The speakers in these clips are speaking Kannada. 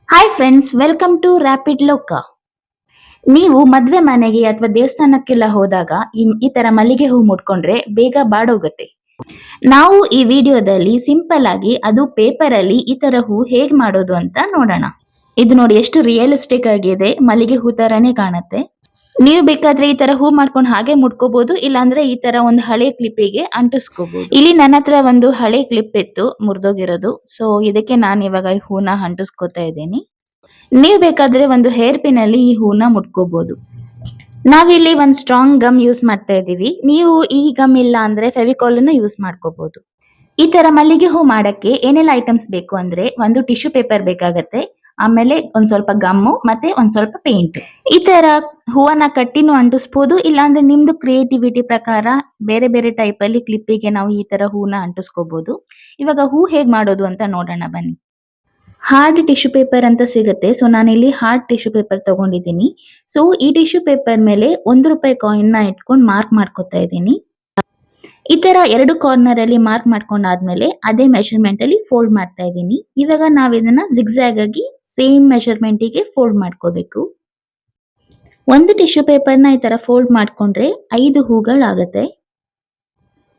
Hi friends, welcome to Rapid ಲೋಕ. ನೀವು ಮದ್ವೆ ಮನೆಗೆ ಅಥವಾ ದೇವಸ್ಥಾನಕ್ಕೆಲ್ಲ ಹೋದಾಗ ಈ ತರ ಮಲ್ಲಿಗೆ ಹೂ ಮುಟ್ಕೊಂಡ್ರೆ ಬೇಗ ಬಾಡೋಗುತ್ತೆ. ನಾವು ಈ ವಿಡಿಯೋದಲ್ಲಿ ಸಿಂಪಲ್ ಆಗಿ ಅದು ಪೇಪರ್ ಅಲ್ಲಿ ಈ ತರ ಹೂ ಹೇಗ್ ಮಾಡೋದು ಅಂತ ನೋಡೋಣ. ಇದು ನೋಡಿ ಎಷ್ಟು ರಿಯಲಿಸ್ಟಿಕ್ ಆಗಿದೆ, ಮಲ್ಲಿಗೆ ಹೂ ತರಾನೇ ಕಾಣುತ್ತೆ. ನೀವು ಬೇಕಾದ್ರೆ ಈ ತರ ಹೂ ಮಾಡ್ಕೊಂಡು ಹಾಗೆ ಮುಟ್ಕೋಬಹುದು, ಇಲ್ಲಾಂದ್ರೆ ಈ ತರ ಒಂದು ಹಳೆ ಕ್ಲಿಪ್ಪಿಗೆ ಅಂಟಿಸ್ಕೋಬಹುದು. ಇಲ್ಲಿ ನನ್ನ ಹತ್ರ ಒಂದು ಹಳೆ ಕ್ಲಿಪ್ ಇತ್ತು ಮುರಿದೋಗಿರೋದು, ಸೊ ಇದಕ್ಕೆ ನಾನು ಇವಾಗ ಈ ಹೂನ ಅಂಟಿಸ್ಕೋತಾ ಇದ್ದೀನಿ. ನೀವು ಬೇಕಾದ್ರೆ ಒಂದು ಹೇರ್ ಪಿನ್ ಅಲ್ಲಿ ಈ ಹೂನ ಮುಟ್ಕೋಬಹುದು. ನಾವಿಲ್ಲಿ ಒಂದು ಸ್ಟ್ರಾಂಗ್ ಗಮ್ ಯೂಸ್ ಮಾಡ್ತಾ ಇದೀವಿ. ನೀವು ಈ ಗಮ್ ಇಲ್ಲ ಅಂದ್ರೆ ಫೆವಿಕಾಲ್ ಅನ್ನು ಯೂಸ್ ಮಾಡ್ಕೋಬಹುದು. ಈ ತರ ಮಲ್ಲಿಗೆ ಹೂ ಮಾಡಕ್ಕೆ ಏನೆಲ್ಲ ಐಟಮ್ಸ್ ಬೇಕು ಅಂದ್ರೆ, ಒಂದು ಟಿಶ್ಯೂ ಪೇಪರ್ ಬೇಕಾಗತ್ತೆ, ಆಮೇಲೆ ಒಂದ್ ಸ್ವಲ್ಪ ಗಮ್ಮು ಮತ್ತೆ ಒಂದ್ ಸ್ವಲ್ಪ ಪೇಂಟ್. ಈ ತರ ಹೂವನ್ನ ಕಟ್ಟಿನೂ ಅಂಟಿಸ್ಬೋದು, ಇಲ್ಲಾಂದ್ರೆ ನಿಮ್ದು ಕ್ರಿಯೇಟಿವಿಟಿ ಪ್ರಕಾರ ಬೇರೆ ಬೇರೆ ಟೈಪ್ ಅಲ್ಲಿ ಕ್ಲಿಪ್ಪಿಗೆ ನಾವು ಈ ತರ ಹೂನ ಅಂಟಿಸ್ಕೋಬಹುದು. ಇವಾಗ ಹೂ ಹೇಗ್ ಮಾಡೋದು ಅಂತ ನೋಡೋಣ ಬನ್ನಿ. ಹಾರ್ಡ್ ಟಿಶ್ಯೂ ಪೇಪರ್ ಅಂತ ಸಿಗುತ್ತೆ. ಸೊ ನಾನಿಲ್ಲಿ ಹಾರ್ಡ್ ಟಿಶ್ಯೂ ಪೇಪರ್ ತಗೊಂಡಿದ್ದೀನಿ. ಸೊ ಈ ಟಿಶ್ಯೂ ಪೇಪರ್ ಮೇಲೆ ₹1 ಕಾಯಿನ್ ನ ಇಟ್ಕೊಂಡು ಮಾರ್ಕ್ ಮಾಡ್ಕೊತಾ ಇದ್ದೀನಿ. ಈ ತರ ಎರಡು ಕಾರ್ನರ್ ಅಲ್ಲಿ ಮಾರ್ಕ್ ಮಾಡ್ಕೊಂಡಾದ್ಮೇಲೆ ಅದೇ ಮೆಷರ್ಮೆಂಟ್ ಅಲ್ಲಿ ಫೋಲ್ಡ್ ಮಾಡ್ತಾ ಇದ್ದೀನಿ. ಇವಾಗ ನಾವ್ ಇದನ್ನ ಜಿಗ್ಜಾಗ್ ಆಗಿ ಸೇಮ್ ಮೆಷರ್ಮೆಂಟ್ ಗೆ ಫೋಲ್ಡ್ ಮಾಡ್ಕೋಬೇಕು. ಒಂದು ಟಿಶ್ಯೂ ಪೇಪರ್ ನ ಈ ತರ ಫೋಲ್ಡ್ ಮಾಡ್ಕೊಂಡ್ರೆ 5 ಹೂಗಳಾಗತ್ತೆ.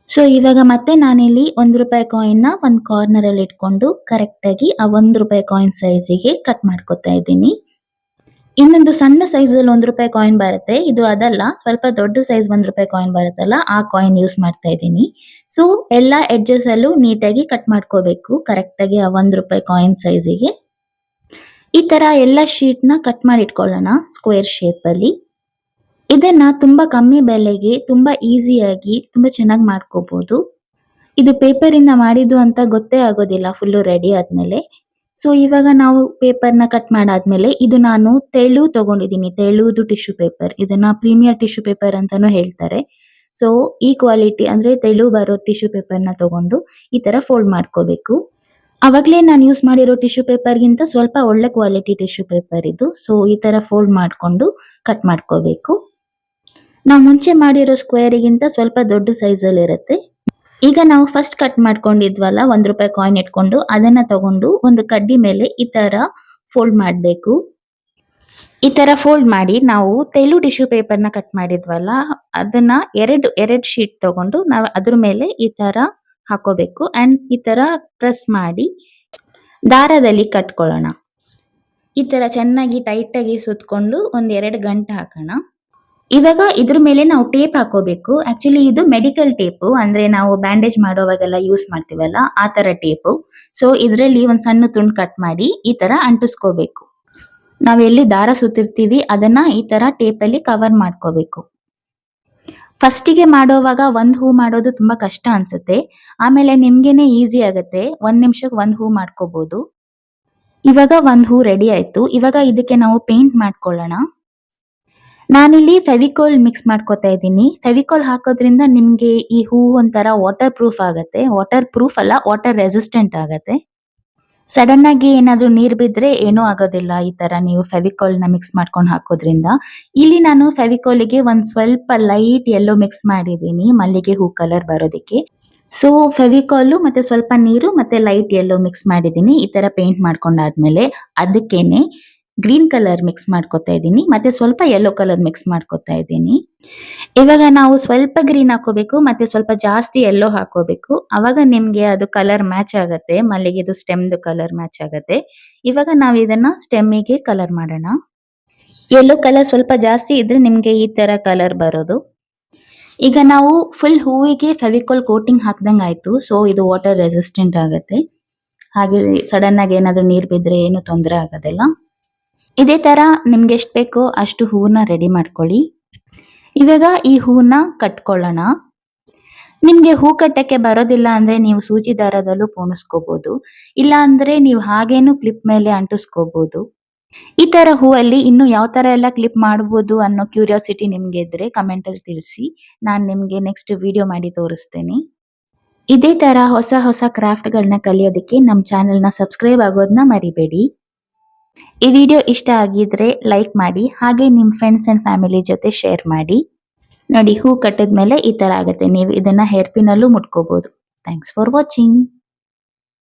ಸೊ ಇವಾಗ ಮತ್ತೆ ನಾನಿಲ್ಲಿ ₹1 ಕಾಯಿನ್ ನ ಒಂದು ಕಾರ್ನರ್ ಅಲ್ಲಿ ಇಟ್ಕೊಂಡು ಕರೆಕ್ಟ್ ಆಗಿ ಆ ₹1 ಕಾಯಿನ್ ಸೈಜಿಗೆ ಕಟ್ ಮಾಡ್ಕೊತಾ ಇದ್ದೀನಿ. ಇನ್ನೊಂದು ಸಣ್ಣ ಸೈಜ್ ಅಲ್ಲಿ ₹1 ಕಾಯಿನ್ ಬರುತ್ತೆ, ಇದು ಅದಲ್ಲ, ಸ್ವಲ್ಪ ದೊಡ್ಡ ಸೈಜ್ ₹1 ಕಾಯಿನ್ ಬರುತ್ತಲ್ಲ, ಆ ಕಾಯಿನ್ ಯೂಸ್ ಮಾಡ್ತಾ ಇದ್ದೀನಿ. ಸೊ ಎಲ್ಲಾ ಎಡ್ಜಸ್ ಅಲ್ಲೂ ನೀಟಾಗಿ ಕಟ್ ಮಾಡ್ಕೋಬೇಕು ಕರೆಕ್ಟ್ ಆಗಿ ಆ ₹1 ಕಾಯಿನ್ ಸೈಜಿಗೆ. ಈ ತರ ಎಲ್ಲ ಶೀಟ್ ನ ಕಟ್ ಮಾಡಿ ಇಟ್ಕೊಳ್ಳೋಣ ಸ್ಕ್ವೇರ್ ಶೇಪ್ ಅಲ್ಲಿ. ಇದನ್ನ ತುಂಬಾ ಕಮ್ಮಿ ಬೆಲೆಗೆ ತುಂಬಾ ಈಸಿಯಾಗಿ ತುಂಬಾ ಚೆನ್ನಾಗಿ ಮಾಡ್ಕೋಬಹುದು. ಇದು ಪೇಪರ್ ಇಂದ ಮಾಡಿದ್ದು ಅಂತ ಗೊತ್ತೇ ಆಗೋದಿಲ್ಲ ಫುಲ್ಲು ರೆಡಿ ಆದ್ಮೇಲೆ. ಸೊ ಇವಾಗ ನಾವು ಪೇಪರ್ ನ ಕಟ್ ಮಾಡಾದ್ಮೇಲೆ ಇದು ನಾನು ತೆಳು ತಗೊಂಡಿದ್ದೀನಿ, ತೆಳುದು ಟಿಶ್ಯೂ ಪೇಪರ್. ಇದನ್ನ ಪ್ರೀಮಿಯರ್ ಟಿಶ್ಯೂ ಪೇಪರ್ ಅಂತಾನೂ ಹೇಳ್ತಾರೆ. ಸೊ ಈ ಕ್ವಾಲಿಟಿ ಅಂದ್ರೆ ತೆಳು ಬರೋ ಟಿಶ್ಯೂ ಪೇಪರ್ ನ ತಗೊಂಡು ಈ ತರ ಫೋಲ್ಡ್ ಮಾಡ್ಕೋಬೇಕು. ಅವಾಗ್ಲೇ ನಾನು ಯೂಸ್ ಮಾಡಿರೋ ಟಿಶ್ಯೂ ಪೇಪರ್ ಗಿಂತ ಸ್ವಲ್ಪ ಒಳ್ಳೆ ಕ್ವಾಲಿಟಿ ಟಿಶ್ಯೂ ಪೇಪರ್ ಇದು. ಸೊ ಈ ತರ ಫೋಲ್ಡ್ ಮಾಡ್ಕೊಂಡು ಕಟ್ ಮಾಡ್ಕೋಬೇಕು. ನಾವು ಮುಂಚೆ ಮಾಡಿರೋ ಸ್ಕ್ವೇರ್ ಗಿಂತ ಸ್ವಲ್ಪ ದೊಡ್ಡ ಸೈಜ್ ಅಲ್ಲಿ ಇರುತ್ತೆ. ಈಗ ನಾವು ಫಸ್ಟ್ ಕಟ್ ಮಾಡ್ಕೊಂಡಿದ್ವಲ್ಲ ₹1 ಕಾಯಿನ್ ಇಟ್ಕೊಂಡು, ಅದನ್ನ ತಗೊಂಡು ಒಂದು ಕಡ್ಡಿ ಮೇಲೆ ಈ ತರ ಫೋಲ್ಡ್ ಮಾಡಬೇಕು. ಈ ತರ ಫೋಲ್ಡ್ ಮಾಡಿ ನಾವು ತೆಳು ಟಿಶ್ಯೂ ಪೇಪರ್ ನ ಕಟ್ ಮಾಡಿದ್ವಲ್ಲ, ಅದನ್ನ ಎರಡು ಶೀಟ್ ತಗೊಂಡು ನಾವು ಅದ್ರ ಮೇಲೆ ಈ ತರ ಹಾಕೋಬೇಕು. ಅಂಡ್ ಈ ತರ ಪ್ರೆಸ್ ಮಾಡಿ ದಾರದಲ್ಲಿ ಕಟ್ಕೊಳ್ಳೋಣ. ಈ ತರ ಚೆನ್ನಾಗಿ ಟೈಟ್ ಆಗಿ ಸುತ್ಕೊಂಡು ಒಂದ್ 2 ಗಂಟೆ ಹಾಕೋಣ. ಇವಾಗ ಇದ್ರ ಮೇಲೆ ನಾವು ಟೇಪ್ ಹಾಕೋಬೇಕು. ಆಕ್ಚುಲಿ ಇದು ಮೆಡಿಕಲ್ ಟೇಪು, ಅಂದ್ರೆ ನಾವು ಬ್ಯಾಂಡೇಜ್ ಮಾಡೋವಾಗೆಲ್ಲ ಯೂಸ್ ಮಾಡ್ತೀವಲ್ಲ ಆ ತರ ಟೇಪು. ಸೊ ಇದ್ರಲ್ಲಿ ಒಂದ್ ಸಣ್ಣ ತುಂಡು ಕಟ್ ಮಾಡಿ ಈ ತರ ಅಂಟಿಸ್ಕೋಬೇಕು. ನಾವ್ ಎಲ್ಲಿ ದಾರ ಸುತ್ತಿರ್ತೀವಿ ಅದನ್ನ ಈ ತರ ಟೇಪ್ ಅಲ್ಲಿ ಕವರ್ ಮಾಡ್ಕೋಬೇಕು. ಫಸ್ಟಿಗೆ ಮಾಡೋವಾಗ ಒಂದ್ ಹೂ ಮಾಡೋದು ತುಂಬಾ ಕಷ್ಟ ಅನ್ಸುತ್ತೆ, ಆಮೇಲೆ ನಿಮ್ಗೆನೆ ಈಸಿ ಆಗತ್ತೆ. 1 ನಿಮಿಷಕ್ಕೆ 1 ಹೂ ಮಾಡ್ಕೋಬಹುದು. ಇವಾಗ 1 ಹೂ ರೆಡಿ ಆಯ್ತು. ಇವಾಗ ಇದಕ್ಕೆ ನಾವು ಪೇಂಟ್ ಮಾಡ್ಕೊಳ್ಳೋಣ. ನಾನಿಲ್ಲಿ ಫೆವಿಕಾಲ್ ಮಿಕ್ಸ್ ಮಾಡ್ಕೋತಾ ಇದ್ದೀನಿ. ಫೆವಿಕಾಲ್ ಹಾಕೋದ್ರಿಂದ ನಿಮ್ಗೆ ಈ ಹೂ ಒಂಥರ ವಾಟರ್ ಪ್ರೂಫ್ ಆಗತ್ತೆ. ವಾಟರ್ ಪ್ರೂಫ್ ಅಲ್ಲ, ವಾಟರ್ ರೆಸಿಸ್ಟೆಂಟ್ ಆಗತ್ತೆ. ಸಡನ್ ಆಗಿ ಏನಾದ್ರೂ ನೀರ್ ಬಿದ್ರೆ ಏನೂ ಆಗೋದಿಲ್ಲ ಈ ತರ ನೀವು ಫೆವಿಕಾಲ್ ನ ಮಿಕ್ಸ್ ಮಾಡ್ಕೊಂಡು ಹಾಕೋದ್ರಿಂದ. ಇಲ್ಲಿ ನಾನು ಫೆವಿಕಾಲಿಗೆ ಒಂದ್ ಸ್ವಲ್ಪ ಲೈಟ್ ಯೆಲ್ಲೋ ಮಿಕ್ಸ್ ಮಾಡಿದ್ದೀನಿ ಮಲ್ಲಿಗೆ ಹೂ ಕಲರ್ ಬರೋದಕ್ಕೆ. ಸೊ ಫೆವಿಕಾಲು ಮತ್ತೆ ಸ್ವಲ್ಪ ನೀರು ಮತ್ತೆ ಲೈಟ್ ಯೆಲ್ಲೋ ಮಿಕ್ಸ್ ಮಾಡಿದ್ದೀನಿ. ಈ ತರ ಪೇಂಟ್ ಮಾಡ್ಕೊಂಡಾದ್ಮೇಲೆ ಅದಕ್ಕೇನೆ ಗ್ರೀನ್ ಕಲರ್ ಮಿಕ್ಸ್ ಮಾಡ್ಕೊತಾ ಇದ್ದೀನಿ, ಮತ್ತೆ ಸ್ವಲ್ಪ ಯೆಲ್ಲೋ ಕಲರ್ ಮಿಕ್ಸ್ ಮಾಡ್ಕೊತಾ ಇದ್ದೀನಿ. ಇವಾಗ ನಾವು ಸ್ವಲ್ಪ ಗ್ರೀನ್ ಹಾಕೋಬೇಕು ಮತ್ತೆ ಸ್ವಲ್ಪ ಜಾಸ್ತಿ ಯೆಲ್ಲೋ ಹಾಕೋಬೇಕು. ಅವಾಗ ನಿಮ್ಗೆ ಅದು ಕಲರ್ ಮ್ಯಾಚ್ ಆಗತ್ತೆ, ಮಲ್ಲಿಗೆದು ಸ್ಟೆಮ್ದು ಕಲರ್ ಮ್ಯಾಚ್ ಆಗತ್ತೆ. ಇವಾಗ ನಾವ್ ಇದನ್ನ ಸ್ಟೆಮ್ಮಿಗೆ ಕಲರ್ ಮಾಡೋಣ. ಯೆಲ್ಲೋ ಕಲರ್ ಸ್ವಲ್ಪ ಜಾಸ್ತಿ ಇದ್ರೆ ನಿಮ್ಗೆ ಈ ತರ ಕಲರ್ ಬರೋದು. ಈಗ ನಾವು ಫುಲ್ ಹೂವಿಗೆ ಫೆವಿಕಾಲ್ ಕೋಟಿಂಗ್ ಹಾಕ್ದಂಗ್ ಆಯ್ತು. ಸೊ ಇದು ವಾಟರ್ ರೆಸಿಸ್ಟೆಂಟ್ ಆಗತ್ತೆ, ಹಾಗೆ ಸಡನ್ ಆಗಿ ಏನಾದ್ರೂ ನೀರ್ ಬಿದ್ರೆ ಏನು ತೊಂದರೆ ಆಗೋದಿಲ್ಲ. ಇದೇ ತರ ನಿಮ್ಗೆ ಎಷ್ಟು ಬೇಕೋ ಅಷ್ಟು ಹೂವನ್ನ ರೆಡಿ ಮಾಡ್ಕೊಳ್ಳಿ. ಇವಾಗ ಈ ಹೂವನ್ನ ಕಟ್ಕೊಳ್ಳೋಣ. ನಿಮ್ಗೆ ಹೂ ಕಟ್ಟಕ್ಕೆ ಬರೋದಿಲ್ಲ ಅಂದ್ರೆ ನೀವು ಸೂಜಿ ದಾರದಲ್ಲೂ ಪೋಣಿಸ್ಕೋಬಹುದು, ಇಲ್ಲ ಅಂದ್ರೆ ನೀವು ಹಾಗೇನು ಕ್ಲಿಪ್ ಮೇಲೆ ಅಂಟಿಸ್ಕೋಬಹುದು. ಈ ತರ ಹೂವಲ್ಲಿ ಇನ್ನು ಯಾವ ತರ ಎಲ್ಲ ಕ್ಲಿಪ್ ಮಾಡಬಹುದು ಅನ್ನೋ ಕ್ಯೂರಿಯಾಸಿಟಿ ನಿಮ್ಗೆ ಇದ್ರೆ ಕಮೆಂಟ್ ಅಲ್ಲಿ ತಿಳಿಸಿ. ನಾನ್ ನಿಮ್ಗೆ ನೆಕ್ಸ್ಟ್ ವಿಡಿಯೋ ಮಾಡಿ ತೋರಿಸ್ತೇನೆ. ಇದೇ ತರ ಹೊಸ ಹೊಸ ಕ್ರಾಫ್ಟ್ ಗಳನ್ನ ಕಲಿಯೋದಕ್ಕೆ ನಮ್ ಚಾನೆಲ್ ನ ಸಬ್ಸ್ಕ್ರೈಬ್ ಆಗೋದನ್ನ ಮರಿಬೇಡಿ. ಈ ವಿಡಿಯೋ ಇಷ್ಟ ಆಗಿದ್ರೆ ಲೈಕ್ ಮಾಡಿ, ಹಾಗೆ ನಿಮ್ ಫ್ರೆಂಡ್ಸ್ ಅಂಡ್ ಫ್ಯಾಮಿಲಿ ಜೊತೆ ಶೇರ್ ಮಾಡಿ. ನೋಡಿ, ಹೂ ಕಟ್ಟಿದ್ಮೇಲೆ ಈ ತರ ಆಗುತ್ತೆ. ನೀವು ಇದನ್ನ ಹೇರ್ ಪಿನ್ ಅಲ್ಲೂ ಮುಟ್ಕೋಬಹುದು. Thanks for watching.